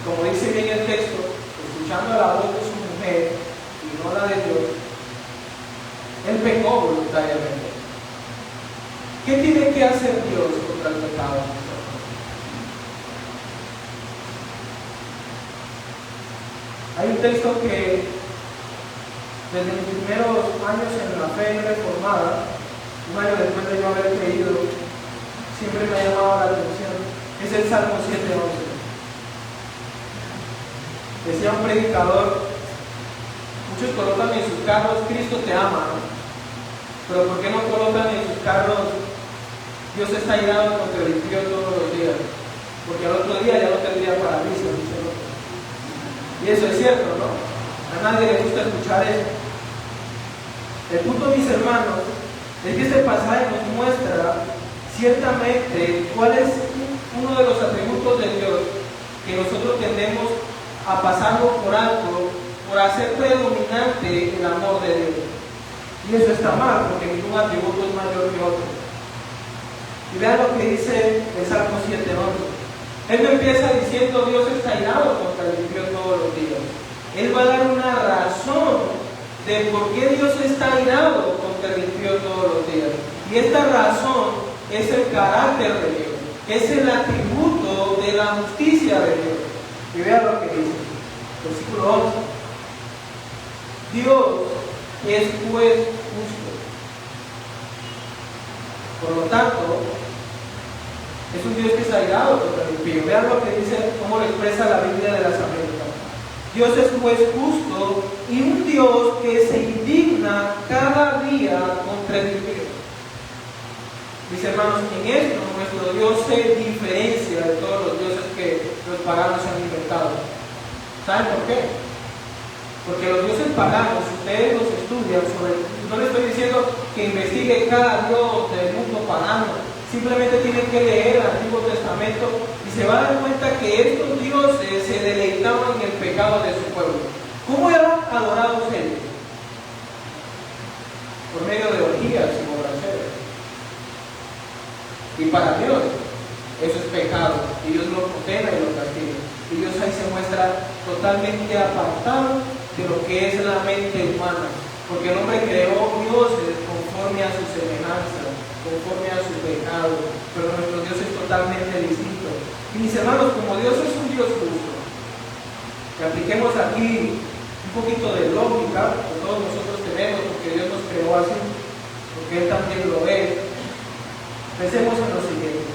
como dice bien el texto, escuchando la voz de su mujer y no la de Dios. Él pecó voluntariamente. ¿Qué tiene que hacer Dios contra el pecado? Hay un texto que desde mis primeros años en la fe reformada, un año después de yo haber creído, siempre me ha llamado la atención. Es el Salmo 7:11. Decía un predicador, muchos colocan en sus carros, Cristo te ama, ¿no? Pero ¿por qué no colocan en sus carros, Dios está airado contra el impío todos los días? Porque al otro día ya no tendría parabrisas, dice el otro. Y eso es cierto, ¿no? A nadie le gusta escuchar eso. El punto, mis hermanos, es que este pasaje nos muestra ciertamente cuál es uno de los atributos de Dios que nosotros tendemos a pasarlo por alto, por hacer predominante el amor de Dios. Y eso está mal, porque ningún atributo es mayor que otro. Y vean lo que dice el Salmo 7:11. Él no empieza diciendo Dios está airado contra el impío todos los días. Él va a dar una razón de por qué Dios está airado contra el impío todos los días. Y esta razón es el carácter de Dios, es el atributo de la justicia de Dios. Y vean lo que dice, versículo 11. Dios es juez justo. Por lo tanto, es un Dios que es airado contra el impío. Vean lo que dice, cómo lo expresa la Biblia de las Américas. Dios es juez justo y un Dios que se indigna cada día contra el impío. Mis hermanos, en esto nuestro Dios se diferencia de todos los dioses que los paganos han inventado. ¿Saben por qué? Porque los dioses paganos, ustedes los estudian no les estoy diciendo que investigue cada dios del mundo pagano, simplemente tienen que leer el Antiguo Testamento y se van a dar cuenta que estos dioses se deleitaban en el pecado de su pueblo. ¿Cómo eran adorados ellos? Por medio de orgías y borracheras. Y para Dios eso es pecado, y Dios lo condena y lo castiga. Y Dios ahí se muestra totalmente apartado de lo que es la mente humana, porque el hombre creó dioses conforme a su semejanza, conforme a su pecado, pero nuestro Dios es totalmente distinto. Y mis hermanos, como Dios es un Dios justo, que apliquemos aquí un poquito de lógica que todos nosotros tenemos, porque Dios nos creó así, porque Él también lo es. Pensemos en lo siguiente.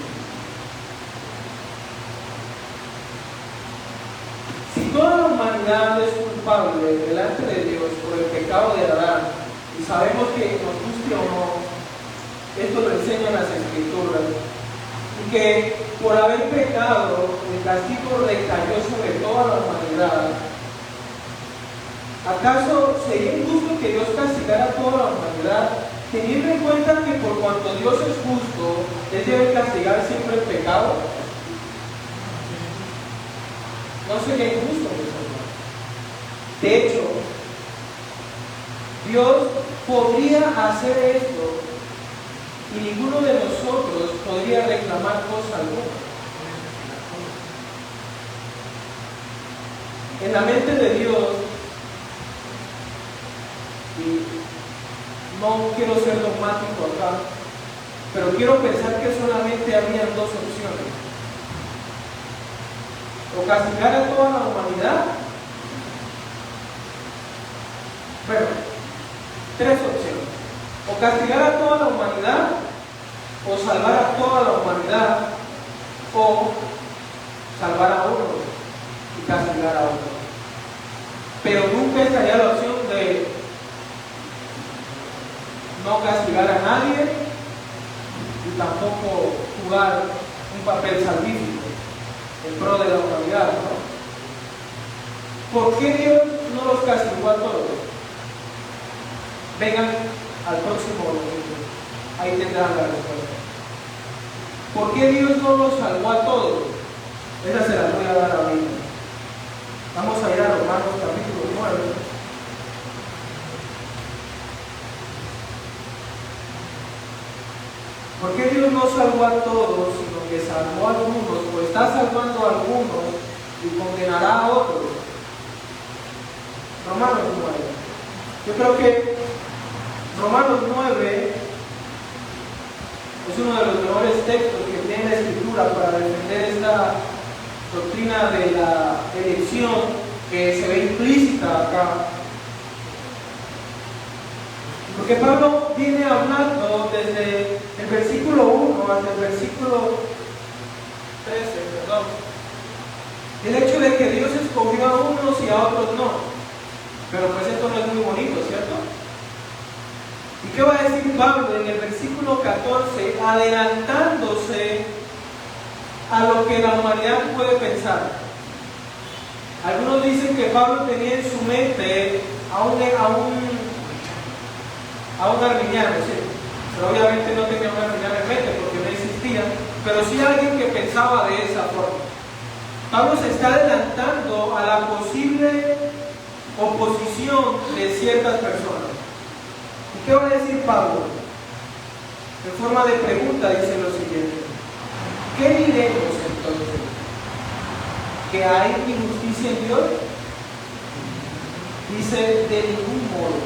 Si toda la humanidad es culpable delante de Dios por el pecado de Adán, y sabemos que nos guste o no, esto lo enseñan las Escrituras, y que por haber pecado el castigo recayó sobre toda la humanidad, ¿acaso sería injusto que Dios castigara a toda la humanidad, teniendo en cuenta que por cuanto Dios es justo, Él debe castigar siempre el pecado? No sería injusto, mis hermanos. De hecho, Dios podría hacer esto y ninguno de nosotros podría reclamar cosa alguna. En la mente de Dios, y no quiero ser dogmático acá, pero quiero pensar que solamente había dos opciones: o castigar a toda la humanidad, bueno, tres opciones: o castigar a toda la humanidad, o salvar a toda la humanidad, o salvar a uno y castigar a otro. Pero nunca estaría la opción de no castigar a nadie y tampoco jugar un papel salvífico en pro de la humanidad, ¿no? ¿Por qué Dios no los castigó a todos? Vengan al próximo domingo, ahí tendrán la respuesta. ¿Por qué Dios no los salvó a todos? Esa se las voy a dar ahorita. Vamos a ir a Romanos capítulo 9. ¿Por qué Dios no salvó a todos, sino que salvó a algunos, o está salvando a algunos y condenará a otros? Romanos 9. Yo creo que Romanos 9 es uno de los mejores textos que tiene la Escritura para defender esta doctrina de la elección que se ve implícita acá. Porque Pablo viene hablando desde el versículo 1 hasta el versículo 13, perdón, el hecho de que Dios escogió a unos y a otros no. Pero pues esto no es muy bonito, ¿cierto? ¿Y qué va a decir Pablo en el versículo 14, adelantándose a lo que la humanidad puede pensar? Algunos dicen que Pablo tenía en su mente a un arminiano, ¿sí? Pero obviamente no tenía un arminiano en mente porque no existía, pero sí alguien que pensaba de esa forma. Pablo se está adelantando a la posible oposición de ciertas personas. ¿Y qué va a decir Pablo? En forma de pregunta dice lo siguiente: ¿qué diremos entonces? ¿Que hay injusticia en Dios? Dice, de ningún modo.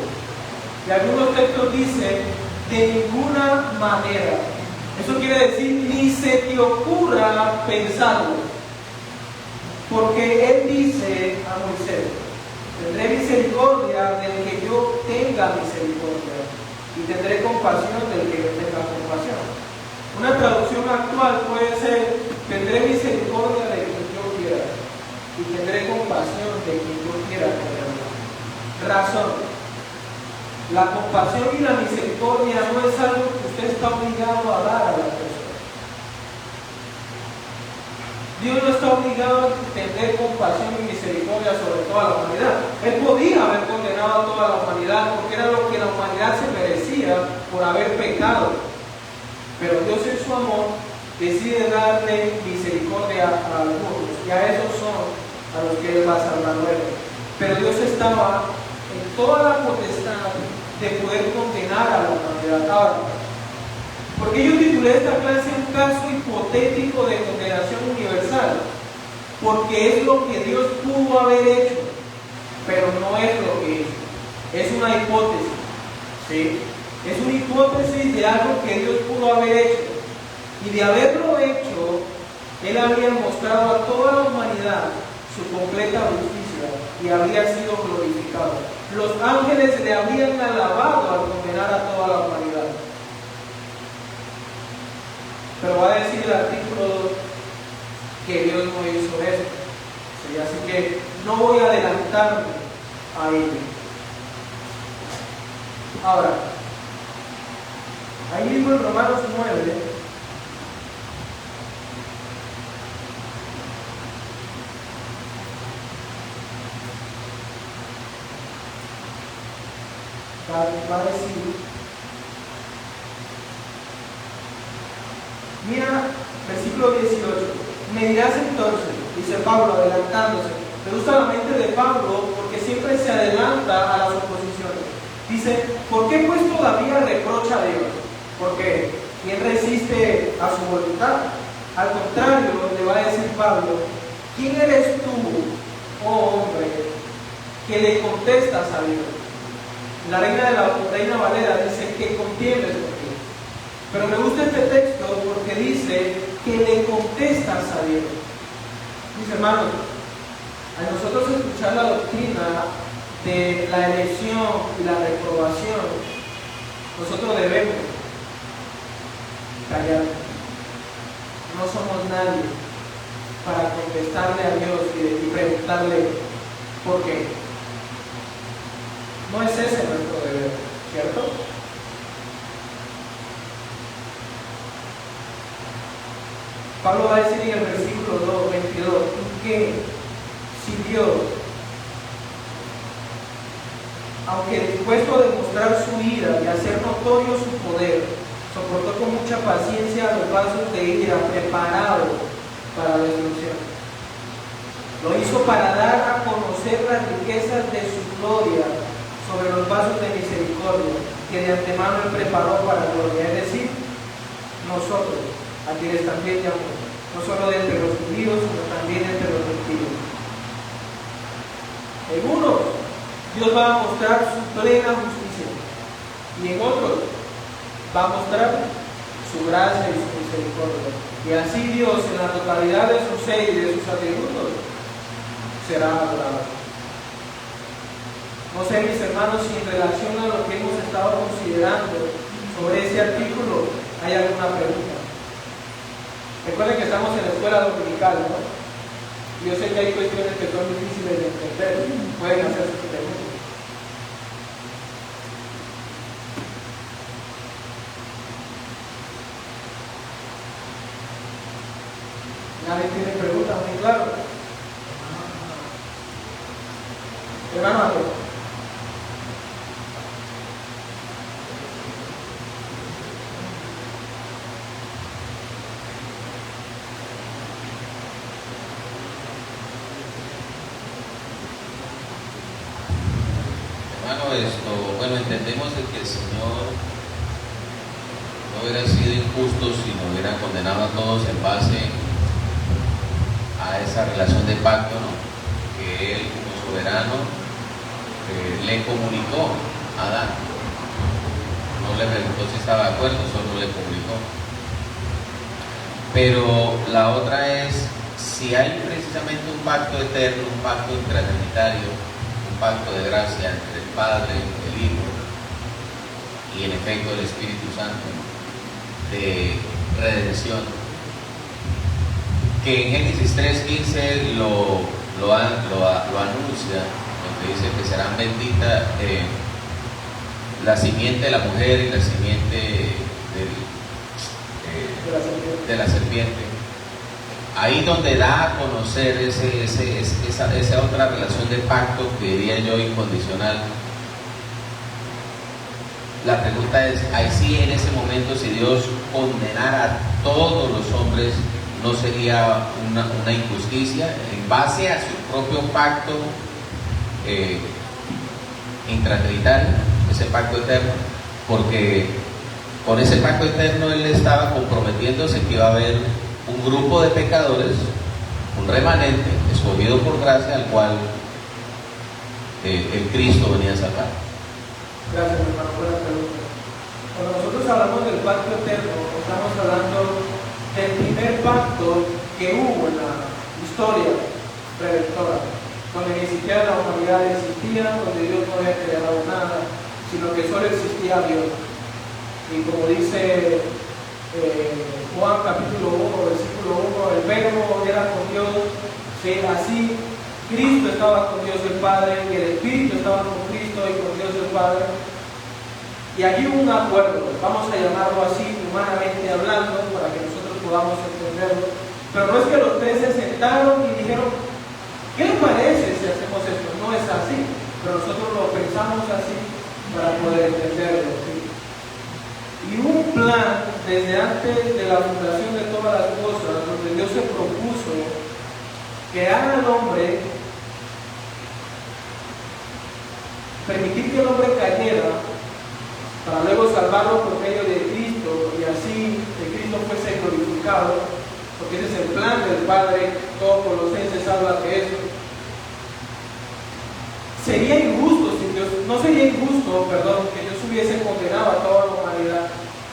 Y algunos textos dicen, de ninguna manera. Eso quiere decir, ni se te ocurra pensarlo. Porque él dice a Moisés, tendré misericordia del que yo tenga misericordia y tendré compasión del que yo tenga compasión. Una traducción actual puede ser, tendré misericordia de quien yo quiera y tendré compasión de quien yo quiera tener. Razón: la compasión y la misericordia no es algo que usted está obligado a dar a la persona. Dios no está obligado a tener compasión y misericordia sobre toda la humanidad. Él podía haber condenado a toda la humanidad porque era lo que la humanidad se merecía por haber pecado. Pero Dios en su amor decide darle misericordia a algunos, y a esos son a los que Él va a salvar luego. Pero Dios estaba en toda la potestad de poder condenar a la humanidad. Ahora, ¿por qué yo titulé esta clase un caso hipotético de condenación universal? Porque es lo que Dios pudo haber hecho, pero no es lo que hizo. Es una hipótesis, ¿sí? Es una hipótesis de algo que Dios pudo haber hecho. Y de haberlo hecho, Él habría mostrado a toda la humanidad su completa justicia y habría sido glorificado. Los ángeles le habrían alabado al condenar a toda la humanidad. Pero va a decir el artículo 2 que Dios no hizo eso. ¿Sí? Así que no voy a adelantarme a ello. Ahora, ahí mismo en Romanos 9, va a decir, mira, versículo 18, me dirás entonces, dice Pablo adelantándose. Me gusta la mente de Pablo porque siempre se adelanta a las oposiciones. Dice, ¿por qué pues todavía reprocha a Dios? Porque ¿quién resiste a su voluntad? Al contrario, le va a decir Pablo, ¿quién eres tú, oh hombre, que le contestas a Dios? La Reina Valera dice que contiendes por ti. Pero me gusta este texto porque dice que le contestas a Dios. Mis hermanos, a nosotros escuchar la doctrina de la elección y la reprobación, nosotros debemos callar. No somos nadie para contestarle a Dios y preguntarle por qué. No es ese nuestro deber, ¿cierto? Pablo va a decir en el versículo 22, que si Dios, aunque dispuesto a demostrar su ira y hacer notorio su poder, soportó con mucha paciencia los pasos de ira preparados para la destrucción. Lo hizo para dar a conocer las riquezas de su gloria sobre los vasos de misericordia que de antemano Él preparó para gloria, es decir, nosotros, a quienes también llamó, no solo de entre los judíos, sino también entre los gentiles. En unos, Dios va a mostrar su plena justicia, y en otros va a mostrar su gracia y su misericordia. Y así Dios, en la totalidad de su ser y de sus atributos, será adorado. No sé, mis hermanos, si en relación a lo que hemos estado considerando sobre ese artículo hay alguna pregunta. Recuerden que estamos en la escuela dominical, ¿no? Y yo sé que hay cuestiones que son difíciles de entender. Pueden hacer sus preguntas. ¿Nadie tiene preguntas muy claras? Hermano Andrés. Bueno, entendemos de que el Señor no hubiera sido injusto si no hubiera condenado a todos en base a esa relación de pacto, ¿no? Que Él, como soberano, le comunicó a Adán. No le preguntó si estaba de acuerdo, solo le comunicó. Pero la otra es, si hay precisamente un pacto eterno, un pacto intratrinitario, un pacto de gracia entre el Padre, el Hijo y en efecto el Espíritu Santo, de redención, que en Génesis 3:15 lo anuncia, donde dice que serán benditas la simiente de la mujer y la simiente de la serpiente. Ahí donde da a conocer esa otra relación de pacto que diría yo incondicional. La pregunta es, ahí sí en ese momento, si Dios condenara a todos los hombres, ¿no sería una injusticia en base a su propio pacto intratrinitario, ese pacto eterno? Porque con ese pacto eterno Él estaba comprometiéndose que iba a haber un grupo de pecadores, un remanente escogido por gracia, al cual el Cristo venía a salvar. Gracias, hermano, buena pregunta. Cuando nosotros hablamos del pacto eterno, estamos hablando del primer pacto que hubo en la historia redentora, donde ni siquiera la humanidad existía, donde Dios no había creado nada, sino que solo existía Dios. Y como dice Juan capítulo 1, versículo 1, el verbo era con Dios, ¿sí? Así Cristo estaba con Dios el Padre, y el Espíritu estaba con Cristo y con Dios el Padre. Y allí hubo un acuerdo, vamos a llamarlo así, humanamente hablando, para que nosotros podamos entenderlo. Pero no es que los tres se sentaron y dijeron, ¿qué les parece si hacemos esto? No es así, pero nosotros lo pensamos así para poder entenderlo, ¿sí? Y un plan desde antes de la fundación de todas las cosas, donde Dios se propuso crear al hombre, permitir que el hombre cayera, para luego salvarlo por medio de Cristo, y así que Cristo fuese glorificado, porque ese es el plan del Padre. Todo Colosenses habla de eso. Sería injusto si Dios, no sería injusto, perdón, que Dios hubiese condenado a toda la humanidad,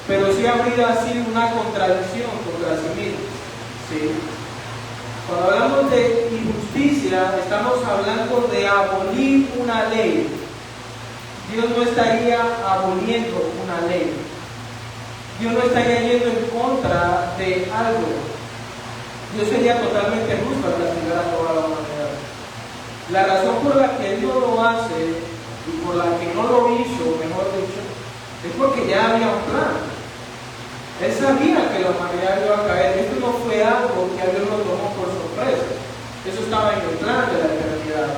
pero sí habría sido una contradicción contra sí mismo, ¿sí? Cuando hablamos de injusticia, estamos hablando de abolir una ley. Dios no estaría aboliendo una ley. Dios no estaría yendo en contra de algo. Dios sería totalmente justo al castigar a toda la humanidad. La razón por la que Dios lo hace y por la que no lo hizo, mejor dicho, es porque ya había un plan. Él sabía que la humanidad iba a caer. Esto no fue algo que a Dios lo tomó por sorpresa. Eso estaba en el plan de la eternidad.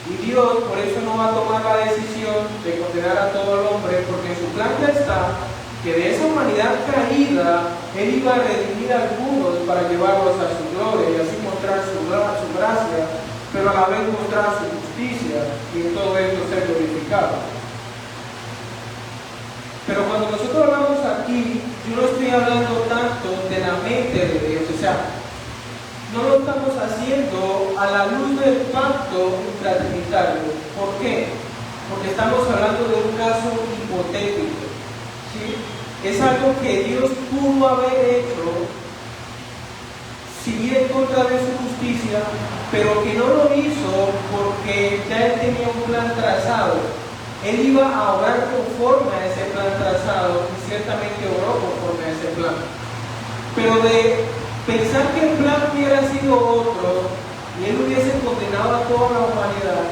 Y Dios por eso no va a tomar la decisión de condenar a todo el hombre, porque en su plan ya está que de esa humanidad caída Él iba a redimir a algunos para llevarlos a su gloria y así mostrar su gracia, pero a la vez mostrar su justicia y en todo esto ser glorificado. Pero cuando nosotros hablamos aquí, yo no estoy hablando tanto de la mente de Dios, o sea, no lo estamos haciendo a la luz del pacto intratrinitario. ¿Por qué? Porque estamos hablando de un caso hipotético, ¿sí? Es algo que Dios pudo haber hecho, si bien en contra de su justicia, pero que no lo hizo porque ya Él tenía un plan trazado. Él iba a obrar conforme a ese plan trazado y ciertamente obró conforme a ese plan. Pero de pensar que el plan hubiera sido otro y Él hubiese condenado a toda la humanidad,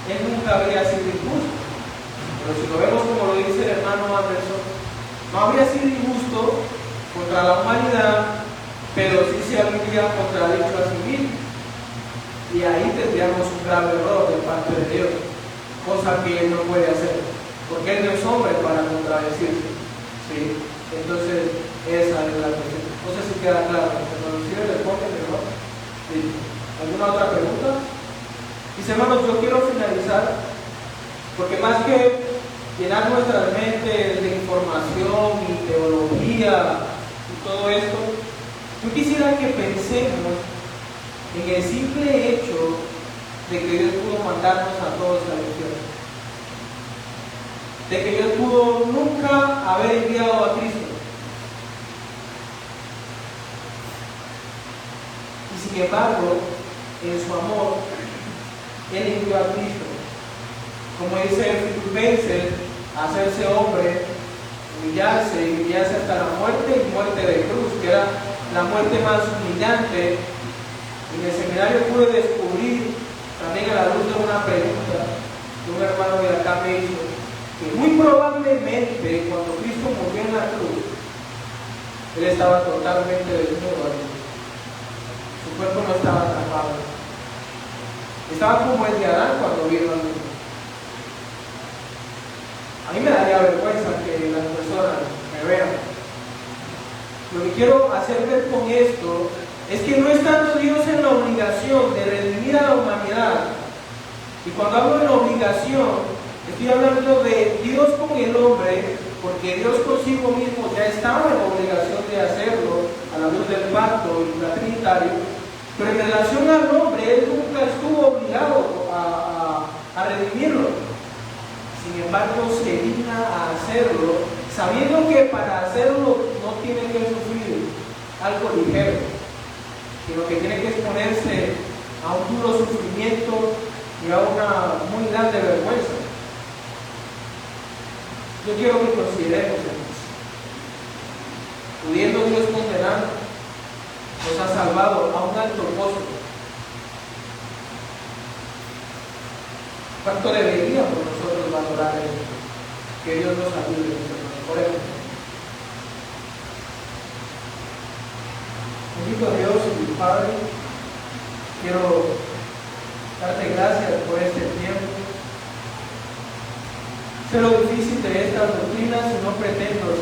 Él nunca habría sido injusto. Pero si lo vemos como lo dice el hermano Anderson, no habría sido injusto contra la humanidad, pero sí se habría contradicho a sí mismo. Y ahí tendríamos un grave error de parte de Dios, cosa que Él no puede hacer, porque Él no es hombre para contradecirse, ¿sí? Entonces, esa es la cuestión. No sé si queda claro, pero si le responden, ¿no? ¿Sí? ¿Alguna otra pregunta? Mis hermanos, yo quiero finalizar, porque más que llenar nuestras mentes de información y teología y todo esto, yo quisiera que pensemos en el simple hecho de que Dios pudo mandarnos a todos al infierno, de que Dios pudo nunca haber enviado a Cristo, y sin embargo, en su amor, Él envió a Cristo, como dice Filipenses, hacerse hombre, humillarse hasta la muerte y muerte de cruz, que era la muerte más humillante. En el seminario pude descubrir, también a la luz de una pregunta que un hermano de acá me hizo, que muy probablemente cuando Cristo murió en la cruz, Él estaba totalmente desnudo allí. Su cuerpo no estaba tapado. Estaba como el de Adán cuando vino al mundo. A mí me daría vergüenza que las personas me vean. Lo que quiero hacer ver con esto es que no estando Dios en la obligación de redimir a la humanidad, y cuando hablo de la obligación, estoy hablando de Dios con el hombre, porque Dios consigo mismo ya estaba en la obligación de hacerlo a la luz del pacto trinitario, pero en relación al hombre, Él nunca estuvo obligado a redimirlo. Sin embargo, se digna a hacerlo, sabiendo que para hacerlo no tiene que sufrir algo ligero, sino que tiene que exponerse a un duro sufrimiento y a una muy grande vergüenza. Yo quiero que consideremos esto. Pudiendo Dios condenar, nos ha salvado a un alto costo. ¿Cuánto deberíamos nosotros valorar esto? Que Dios nos ayude, mis hermanos. Oremos. Bendito Dios y mi Padre, quiero darte gracias por este tiempo. Sé lo difícil de estas doctrinas y no pretendo